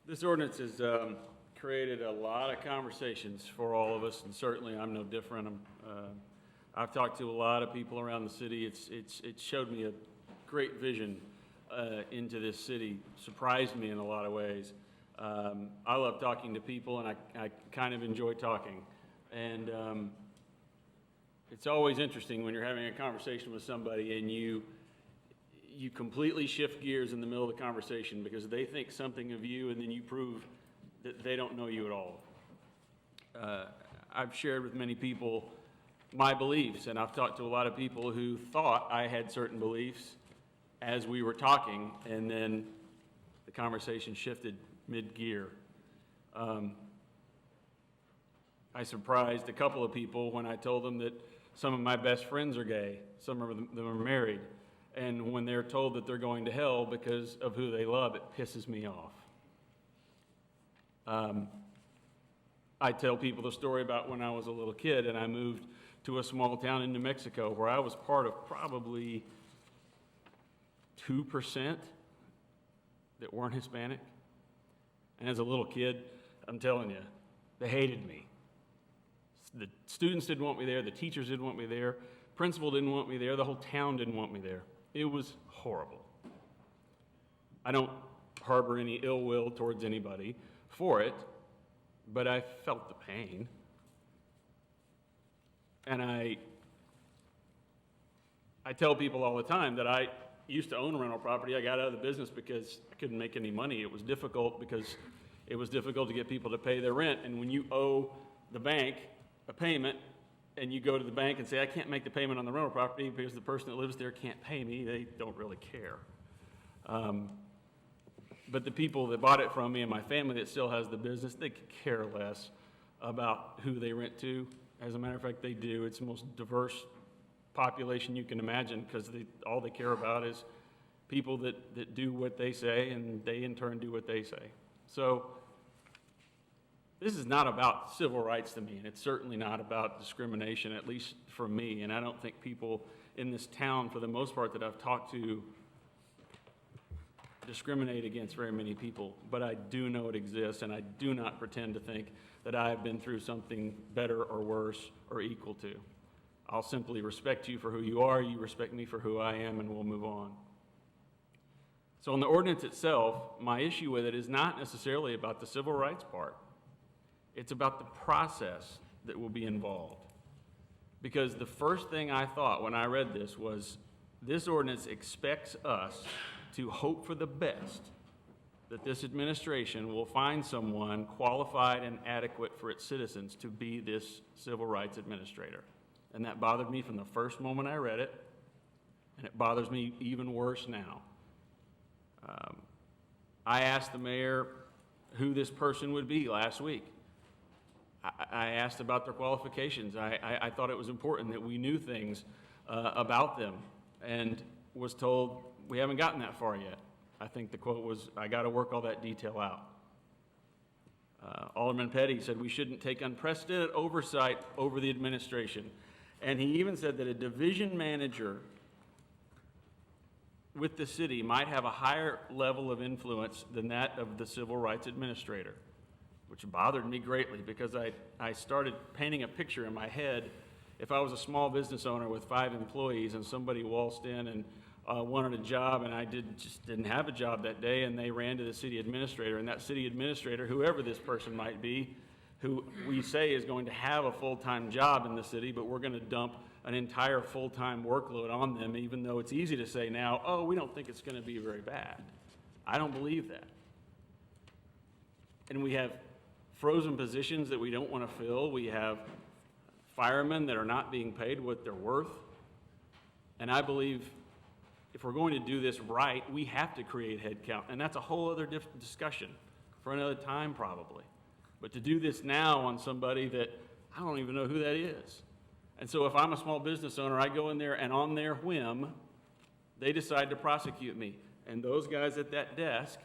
This ordinance has created a lot of conversations for all of us, and certainly I'm no different. I've talked to a lot of people around the city. It showed me a great vision into this city, surprised me in a lot of ways. I love talking to people, and I kind of enjoy talking. And it's always interesting when you're having a conversation with somebody and you completely shift gears in the middle of the conversation because they think something of you, and then you prove that they don't know you at all. I've shared with many people my beliefs, and I've talked to a lot of people who thought I had certain beliefs as we were talking, and then the conversation shifted mid-gear. I surprised a couple of people when I told them that some of my best friends are gay, some of them are married, and when they're told that they're going to hell because of who they love, it pisses me off. I tell people the story about when I was a little kid and I moved to a small town in New Mexico where I was part of probably 2% that weren't Hispanic. And as a little kid, I'm telling you, they hated me. The students didn't want me there, the teachers didn't want me there, principal didn't want me there, the whole town didn't want me there. It was horrible. I don't harbor any ill will towards anybody for it, but I felt the pain. And I tell people all the time that I used to own a rental property. I got out of the business because I couldn't make any money. It was difficult because it was difficult to get people to pay their rent. And when you owe the bank a payment and you go to the bank and say, I can't make the payment on the rental property because the person that lives there can't pay me, they don't really care. But the people that bought it from me and my family that still has the business, they could care less about who they rent to. As a matter of fact, they do. It's the most diverse population you can imagine because all they care about is people that do what they say, and they in turn do what they say. So this is not about civil rights to me, and it's certainly not about discrimination, at least for me. And I don't think people in this town, for the most part that I've talked to, discriminate against very many people. But I do know it exists, and I do not pretend to think that I have been through something better or worse or equal to. I'll simply respect you for who you are, you respect me for who I am, and we'll move on. So on the ordinance itself, my issue with it is not necessarily about the civil rights part. It's about the process that will be involved. Because the first thing I thought when I read this was, this ordinance expects us to hope for the best, that this administration will find someone qualified and adequate for its citizens to be this civil rights administrator. And that bothered me from the first moment I read it, and it bothers me even worse now. I asked the mayor who this person would be last week. I asked about their qualifications. I thought it was important that we knew things about them, and was told, we haven't gotten that far yet. I think the quote was, I got to work all that detail out. Alderman Petty said we shouldn't take unprecedented oversight over the administration. And he even said that a division manager with the city might have a higher level of influence than that of the civil rights administrator, which bothered me greatly because I started painting a picture in my head. If I was a small business owner with 5 employees and somebody waltzed in and wanted a job, and I just didn't have a job that day, and they ran to the city administrator, and that city administrator, whoever this person might be, who we say is going to have a full-time job in the city, but we're going to dump an entire full-time workload on them, even though it's easy to say now, oh, we don't think it's going to be very bad. I don't believe that. And we have frozen positions that we don't want to fill. We have firemen that are not being paid what they're worth. And I believe if we're going to do this right, we have to create headcount. And that's a whole other discussion for another time probably. But to do this now on somebody that I don't even know who that is. And so if I'm a small business owner, I go in there and on their whim, they decide to prosecute me. And those guys at that desk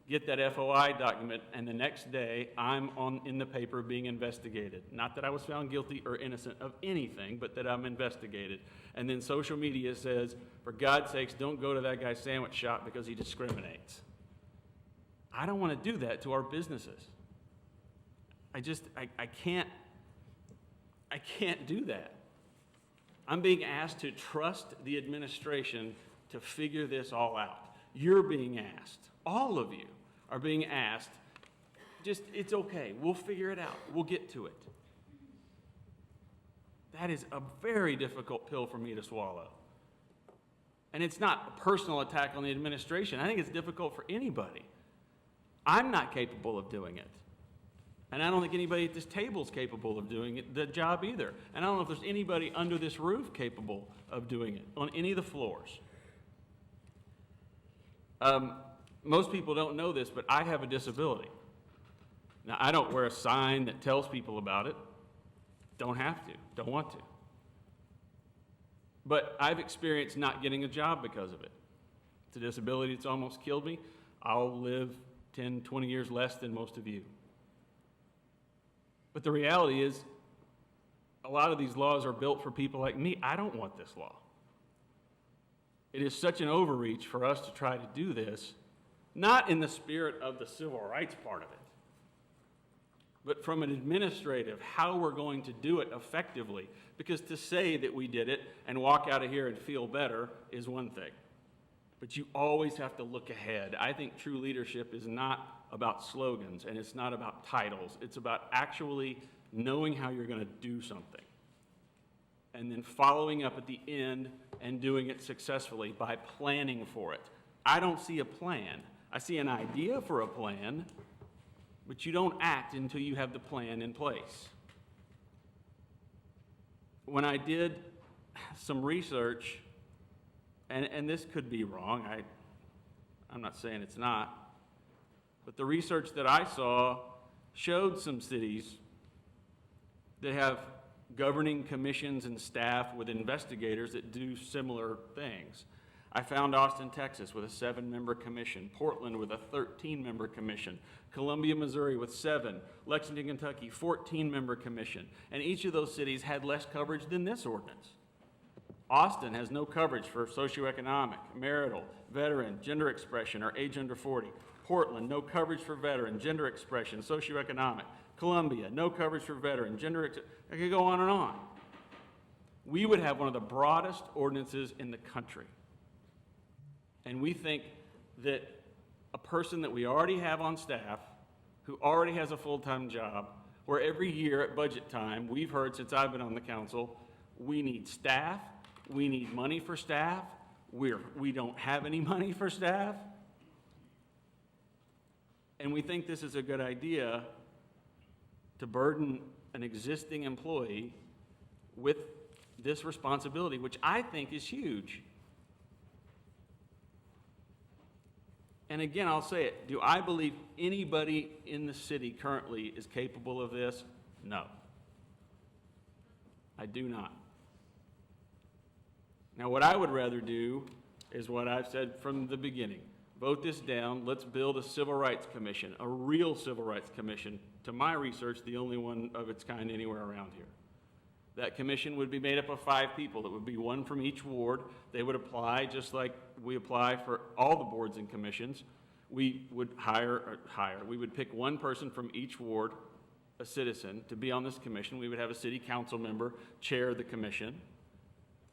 get that FOI document, and the next day I'm in the paper being investigated. Not that I was found guilty or innocent of anything, but that I'm investigated. And then social media says, for God's sakes, don't go to that guy's sandwich shop because he discriminates. I don't want to do that to our businesses. I can't do that. I'm being asked to trust the administration to figure this all out. You're being asked, all of you are being asked, it's okay, we'll figure it out, we'll get to it. That is a very difficult pill for me to swallow. And it's not a personal attack on the administration. I think it's difficult for anybody. I'm not capable of doing it. And I don't think anybody at this table is capable of doing it, the job either. And I don't know if there's anybody under this roof capable of doing it on any of the floors. Most people don't know this, but I have a disability. Now, I don't wear a sign that tells people about it. Don't have to, don't want to. But I've experienced not getting a job because of it. It's a disability that's almost killed me. I'll live 10, 20 years less than most of you. But the reality is, a lot of these laws are built for people like me. I don't want this law. It is such an overreach for us to try to do this, not in the spirit of the civil rights part of it, but from an administrative, how we're going to do it effectively. Because to say that we did it and walk out of here and feel better is one thing. But you always have to look ahead. I think true leadership is not about slogans and it's not about titles. It's about actually knowing how you're going to do something and then following up at the end and doing it successfully by planning for it. I don't see a plan. I see an idea for a plan, but you don't act until you have the plan in place. When I did some research, and this could be wrong, I'm not saying it's not, but the research that I saw showed some cities that have governing commissions and staff with investigators that do similar things. I found Austin, Texas with a 7-member commission, Portland with a 13-member commission, Columbia, Missouri with 7, Lexington, Kentucky, 14-member commission, and each of those cities had less coverage than this ordinance. Austin has no coverage for socioeconomic, marital, veteran, gender expression, or age under 40. Portland, no coverage for veteran, gender expression, socioeconomic. Columbia, no coverage for veteran, I could go on and on. We would have one of the broadest ordinances in the country. And we think that a person that we already have on staff, who already has a full-time job, where every year at budget time, we've heard since I've been on the council, we need staff, we need money for staff, we don't have any money for staff. And we think this is a good idea to burden an existing employee with this responsibility, which I think is huge. And again, I'll say it, do I believe anybody in the city currently is capable of this? No. I do not. Now, what I would rather do is what I've said from the beginning. Vote this down, let's build a civil rights commission, a real civil rights commission, to my research, the only one of its kind anywhere around here. That commission would be made up of 5 people. It would be 1 from each ward. They would apply just like we apply for all the boards and commissions. We would we would pick 1 person from each ward, a citizen, to be on this commission. We would have a city council member chair the commission.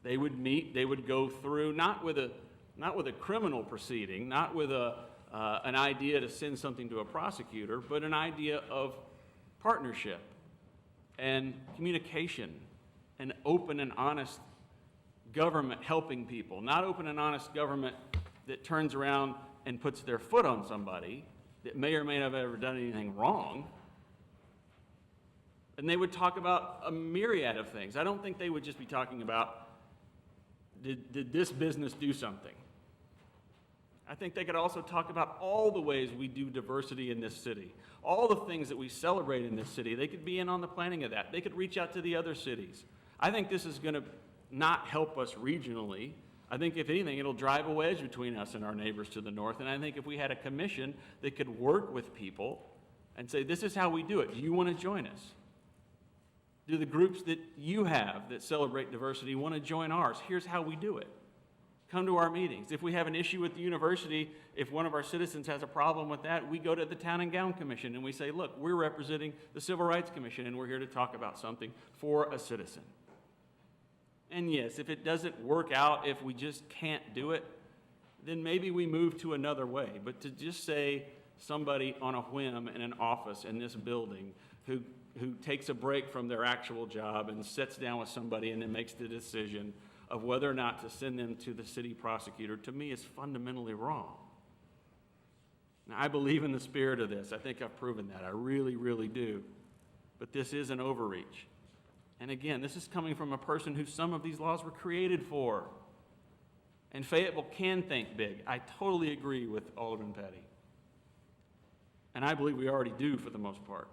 They would meet, they would go through, not with a criminal proceeding, not with an idea to send something to a prosecutor, but an idea of partnership and communication and open and honest government helping people, not open and honest government that turns around and puts their foot on somebody that may or may not have ever done anything wrong. And they would talk about a myriad of things. I don't think they would just be talking about, did this business do something? I think they could also talk about all the ways we do diversity in this city, all the things that we celebrate in this city. They could be in on the planning of that. They could reach out to the other cities. I think this is going to not help us regionally. I think, if anything, it'll drive a wedge between us and our neighbors to the north. And I think if we had a commission that could work with people and say, this is how we do it. Do you want to join us? Do the groups that you have that celebrate diversity want to join ours? Here's how we do it. Come to our meetings. If we have an issue with the university, if one of our citizens has a problem with that, we go to the Town and Gown Commission and we say, look, we're representing the Civil Rights Commission and we're here to talk about something for a citizen. And yes, if it doesn't work out, if we just can't do it, then maybe we move to another way. But to just say somebody on a whim in an office in this building who takes a break from their actual job and sits down with somebody and then makes the decision of whether or not to send them to the city prosecutor, to me is fundamentally wrong. Now, I believe in the spirit of this. I think I've proven that. I really, really do. But this is an overreach. And again, this is coming from a person who some of these laws were created for. And Fayetteville can think big. I totally agree with Alderman Petty. And I believe we already do for the most part.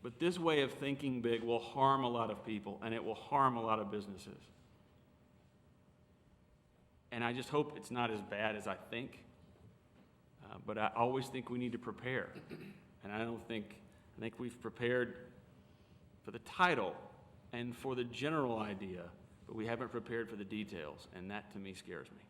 But this way of thinking big will harm a lot of people, and it will harm a lot of businesses. And I just hope it's not as bad as I think. But I always think we need to prepare. And I think we've prepared for the title and for the general idea, but we haven't prepared for the details, and that to me scares me.